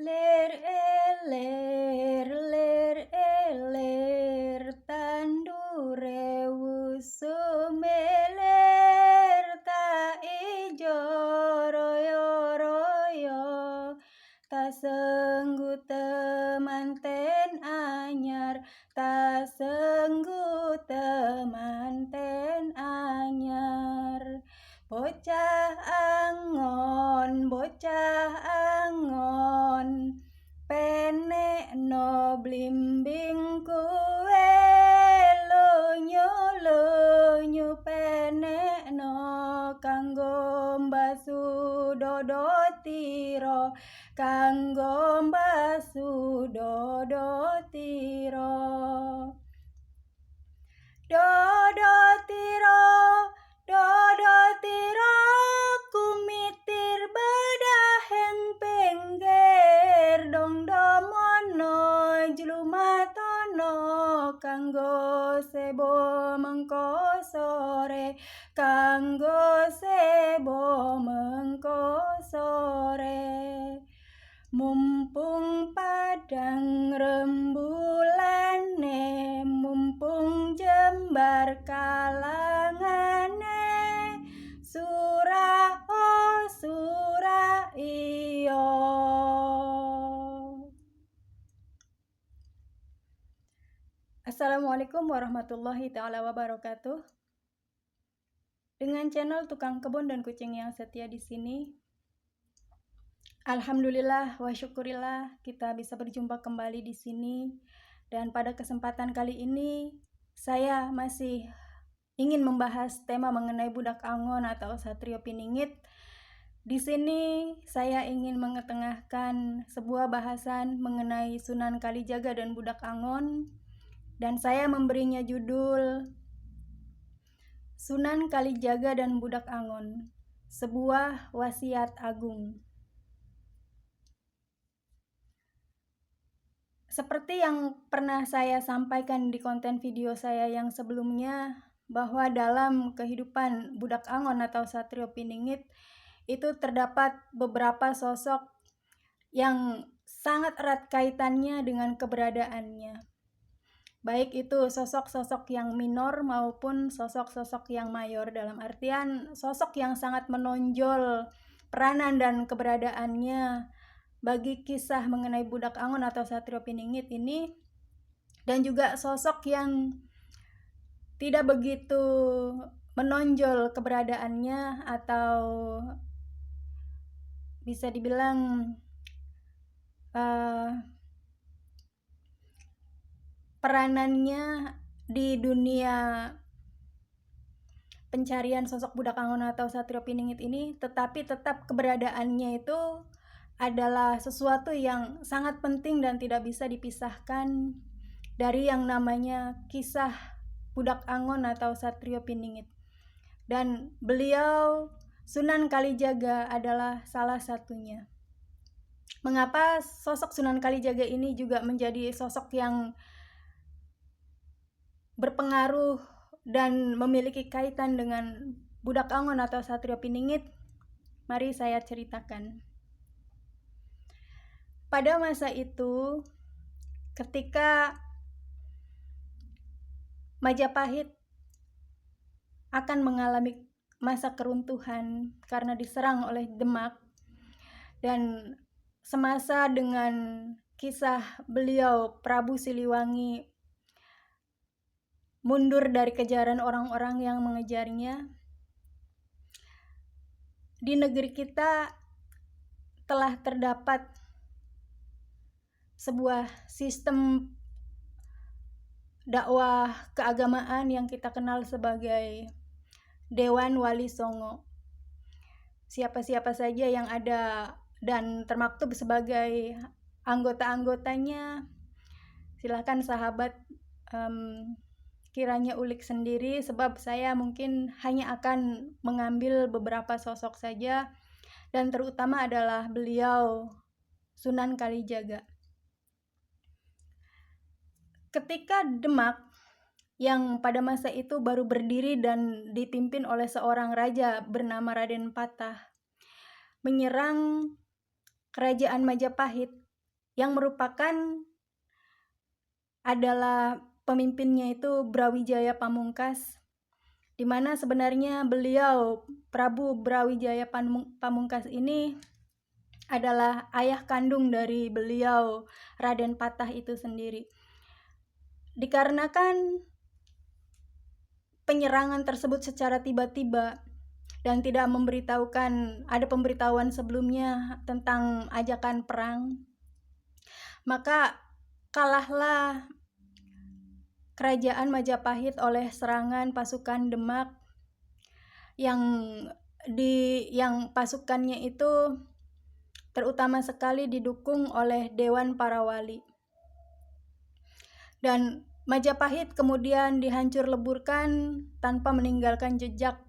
Ler eler tandure wusumeler ta ijo royo royo ta senggu temanten anyar ta senggu temanten anyar bocah angon penek no blimbing kue lunyu penek no kanggo mbasu dodotiro kanggo mbasu dodotiro dodotiro kumitir bedaheng pengger dong domono jlumatono kanggo sebo mengko sore kanggo sebo mengko sore mumpung padang rembulane mumpung jembar kalangane surah iyo. Assalamualaikum warahmatullahi ta'ala wabarakatuh. Dengan channel Tukang Kebun dan Kucing yang setia di sini, alhamdulillah wa syukurillah kita bisa berjumpa kembali di sini. Dan pada kesempatan kali ini saya masih ingin membahas tema mengenai budak angon atau Satrio Piningit. Di sini saya ingin mengetengahkan sebuah bahasan mengenai Sunan Kalijaga dan budak angon, dan saya memberinya judul Sunan Kalijaga dan Budak Angon, sebuah wasiat agung. Seperti yang pernah saya sampaikan di konten video saya yang sebelumnya, bahwa dalam kehidupan budak angon atau Satrio Piningit itu terdapat beberapa sosok yang sangat erat kaitannya dengan keberadaannya. Baik itu sosok-sosok yang minor maupun sosok-sosok yang mayor, dalam artian sosok yang sangat menonjol peranan dan keberadaannya bagi kisah mengenai budak angon atau Satrio Piningit ini, dan juga sosok yang tidak begitu menonjol keberadaannya atau bisa dibilang peranannya di dunia pencarian sosok budak angon atau Satrio Piningit ini, tetapi tetap keberadaannya itu adalah sesuatu yang sangat penting dan tidak bisa dipisahkan dari yang namanya kisah budak angon atau Satrio Piningit. Dan beliau Sunan Kalijaga adalah salah satunya. Mengapa sosok Sunan Kalijaga ini juga menjadi sosok yang berpengaruh dan memiliki kaitan dengan budak angon atau Satrio Piningit? Mari saya ceritakan. Pada masa itu, ketika Majapahit akan mengalami masa keruntuhan karena diserang oleh Demak, dan semasa dengan kisah beliau Prabu Siliwangi mundur dari kejaran orang-orang yang mengejarnya, di negeri kita telah terdapat sebuah sistem dakwah keagamaan yang kita kenal sebagai Dewan Wali Songo. Siapa-siapa saja yang ada dan termaktub sebagai anggota-anggotanya, silakan sahabat kiranya ulik sendiri, sebab saya mungkin hanya akan mengambil beberapa sosok saja, dan terutama adalah beliau Sunan Kalijaga. Ketika Demak yang pada masa itu baru berdiri dan dipimpin oleh seorang raja bernama Raden Patah, menyerang kerajaan Majapahit yang merupakan adalah pemimpinnya itu Brawijaya Pamungkas, di mana sebenarnya beliau Prabu Brawijaya Pamungkas ini adalah ayah kandung dari beliau Raden Patah itu sendiri. Dikarenakan penyerangan tersebut secara tiba-tiba dan tidak memberitahukan, ada pemberitahuan sebelumnya tentang ajakan perang, maka kalahlah kerajaan Majapahit oleh serangan pasukan Demak yang pasukannya itu terutama sekali didukung oleh Dewan Para Wali. Dan Majapahit kemudian dihancur leburkan tanpa meninggalkan jejak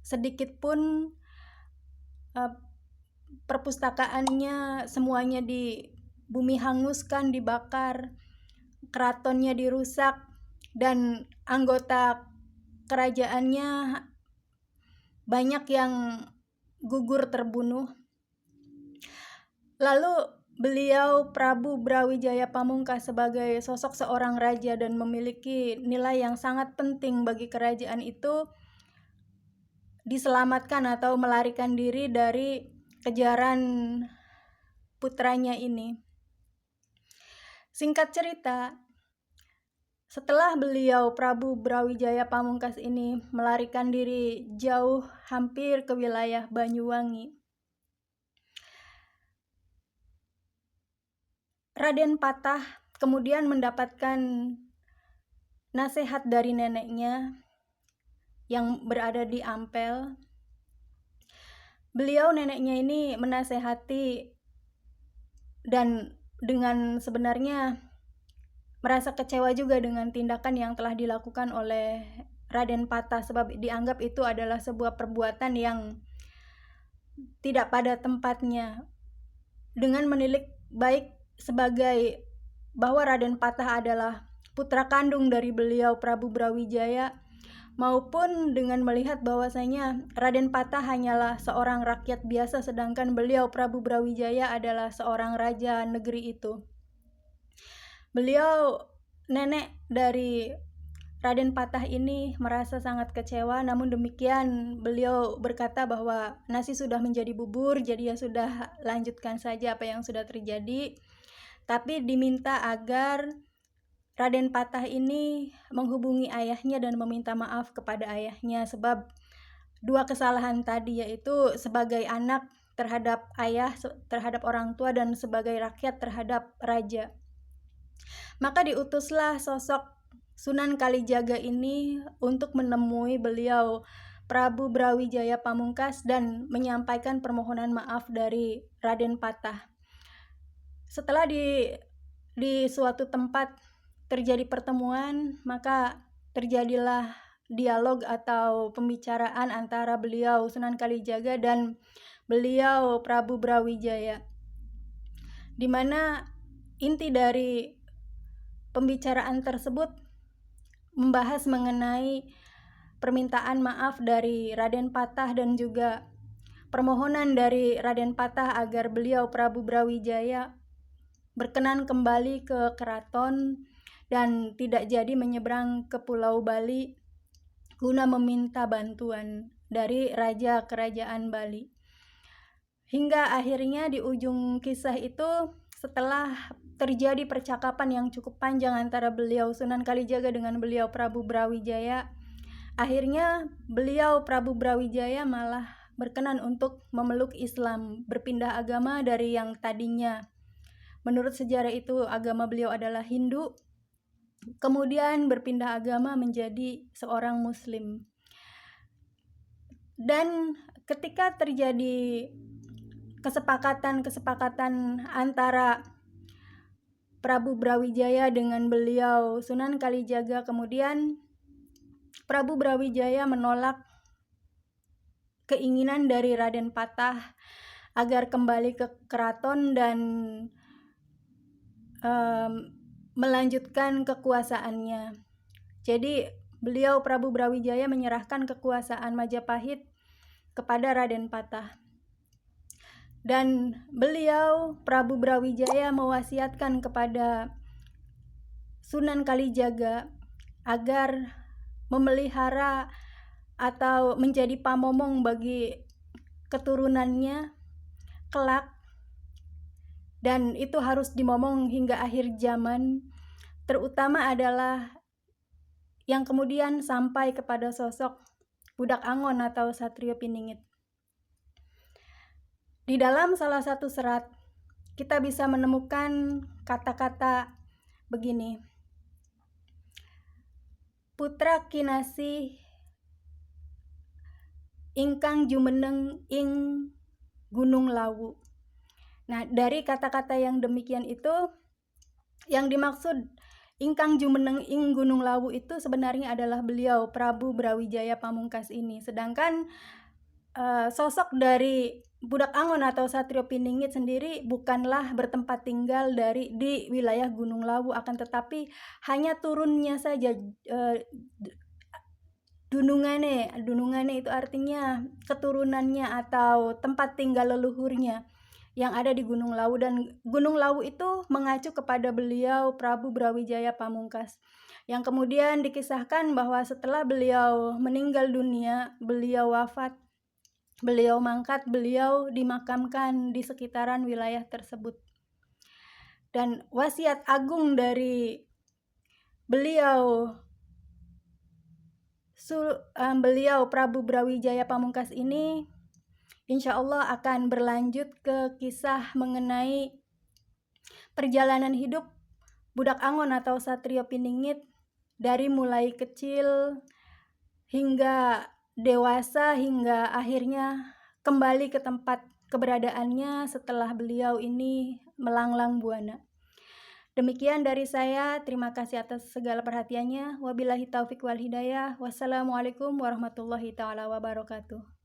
sedikit pun. Perpustakaannya semuanya di bumi hanguskan, dibakar, keratonnya dirusak, dan anggota kerajaannya banyak yang gugur terbunuh. Lalu beliau Prabu Brawijaya Pamungkas sebagai sosok seorang raja dan memiliki nilai yang sangat penting bagi kerajaan itu diselamatkan atau melarikan diri dari kejaran putranya ini. Singkat cerita, setelah beliau Prabu Brawijaya Pamungkas ini melarikan diri jauh hampir ke wilayah Banyuwangi, Raden Patah kemudian mendapatkan nasihat dari neneknya yang berada di Ampel. Beliau neneknya ini menasehati dan dengan sebenarnya merasa kecewa juga dengan tindakan yang telah dilakukan oleh Raden Patah, sebab dianggap itu adalah sebuah perbuatan yang tidak pada tempatnya. Dengan menilik baik sebagai bahwa Raden Patah adalah putra kandung dari beliau Prabu Brawijaya, maupun dengan melihat bahwasanya Raden Patah hanyalah seorang rakyat biasa sedangkan beliau Prabu Brawijaya adalah seorang raja negeri itu. Beliau nenek dari Raden Patah ini merasa sangat kecewa, namun demikian beliau berkata bahwa nasi sudah menjadi bubur, jadi ya sudah, lanjutkan saja apa yang sudah terjadi. Tapi diminta agar Raden Patah ini menghubungi ayahnya dan meminta maaf kepada ayahnya, sebab dua kesalahan tadi, yaitu sebagai anak terhadap ayah, terhadap orang tua, dan sebagai rakyat terhadap raja. Maka diutuslah sosok Sunan Kalijaga ini untuk menemui beliau Prabu Brawijaya Pamungkas dan menyampaikan permohonan maaf dari Raden Patah. Setelah di suatu tempat terjadi pertemuan, maka terjadilah dialog atau pembicaraan antara beliau Sunan Kalijaga dan beliau Prabu Brawijaya, di mana inti dari pembicaraan tersebut membahas mengenai permintaan maaf dari Raden Patah dan juga permohonan dari Raden Patah agar beliau Prabu Brawijaya berkenan kembali ke keraton dan tidak jadi menyeberang ke Pulau Bali guna meminta bantuan dari Raja Kerajaan Bali. Hingga akhirnya di ujung kisah itu, setelah terjadi percakapan yang cukup panjang antara beliau Sunan Kalijaga dengan beliau Prabu Brawijaya, akhirnya beliau Prabu Brawijaya malah berkenan untuk memeluk Islam, berpindah agama dari yang tadinya menurut sejarah itu agama beliau adalah Hindu, kemudian berpindah agama menjadi seorang Muslim. Dan ketika terjadi kesepakatan antara Prabu Brawijaya dengan beliau Sunan Kalijaga, kemudian Prabu Brawijaya menolak keinginan dari Raden Patah agar kembali ke keraton dan melanjutkan kekuasaannya. Jadi beliau Prabu Brawijaya menyerahkan kekuasaan Majapahit kepada Raden Patah. Dan beliau Prabu Brawijaya mewasiatkan kepada Sunan Kalijaga agar memelihara atau menjadi pamomong bagi keturunannya kelak, dan itu harus dimomong hingga akhir zaman, terutama adalah yang kemudian sampai kepada sosok Budak Angon atau Satrio Piningit. Di dalam salah satu serat kita bisa menemukan kata-kata begini: putra kinasih ingkang jumeneng ing Gunung Lawu. Nah, dari kata-kata yang demikian itu, yang dimaksud ingkang jumeneng ing Gunung Lawu itu sebenarnya adalah beliau Prabu Brawijaya Pamungkas ini. Sedangkan sosok dari Budak Angon atau Satrio Piningit sendiri bukanlah bertempat tinggal di wilayah Gunung Lawu, akan tetapi hanya turunnya saja. Dunungane itu artinya keturunannya atau tempat tinggal leluhurnya yang ada di Gunung Lawu, dan Gunung Lawu itu mengacu kepada beliau Prabu Brawijaya Pamungkas, yang kemudian dikisahkan bahwa setelah beliau meninggal dunia, beliau wafat, beliau mangkat, beliau dimakamkan di sekitaran wilayah tersebut. Dan wasiat agung dari beliau Prabu Brawijaya Pamungkas ini insya Allah akan berlanjut ke kisah mengenai perjalanan hidup Budak Angon atau Satrio Piningit dari mulai kecil hingga dewasa, hingga akhirnya kembali ke tempat keberadaannya setelah beliau ini melanglang buana. Demikian dari saya, terima kasih atas segala perhatiannya. Wabillahi taufik wal hidayah. Wassalamualaikum warahmatullahi taala wabarakatuh.